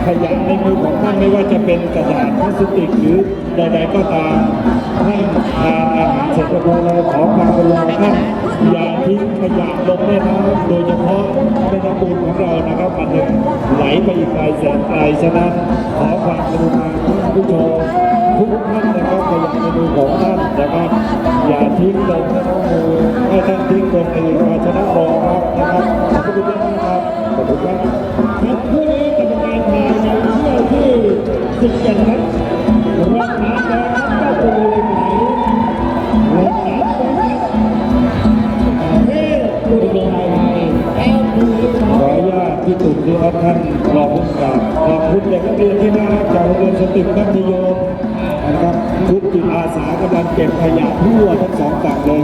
ขยะในมือของท่านไม่ว่าจะเป็นกระดาษพลาสติกหรือใดๆก็ตามท่านทานอาหารเสร็จแล้วเราขอความกรุณาท่านอย่าทิ้งขยะลงแม่น้ำโดยเฉพาะแม่น้ำมูลของเรานะครับมันจะไหลไปอีกไกลแสนไกลฉะนั้นขอความกรุณาท่านผู้ชมทุกท่านนะครับขยะในมือของท่านนะครับอย่าทิ้งลงแม่น้ำมูลให้ท่านทิ้งลงในภาชนะรองรับนะครับขอบคุณครับขอบคุณครับครับผู้นี้กรรมการทายในเที่ยวที่17ครับรองน้ำแดงเจ้าตัวเลยไหนรองน้ำแดงเฮ้ผู้ดีไทยขออนุญาตที่ตุ่มที่ท่านรองผู้การขอบคุณเด็กนักเรียนที่น่ารักจากโรงเรียนสตึกมัธยมนะครับชุดจิตอาสากำลังเก็บขยะทั่วทั้งสองฝั่งเลย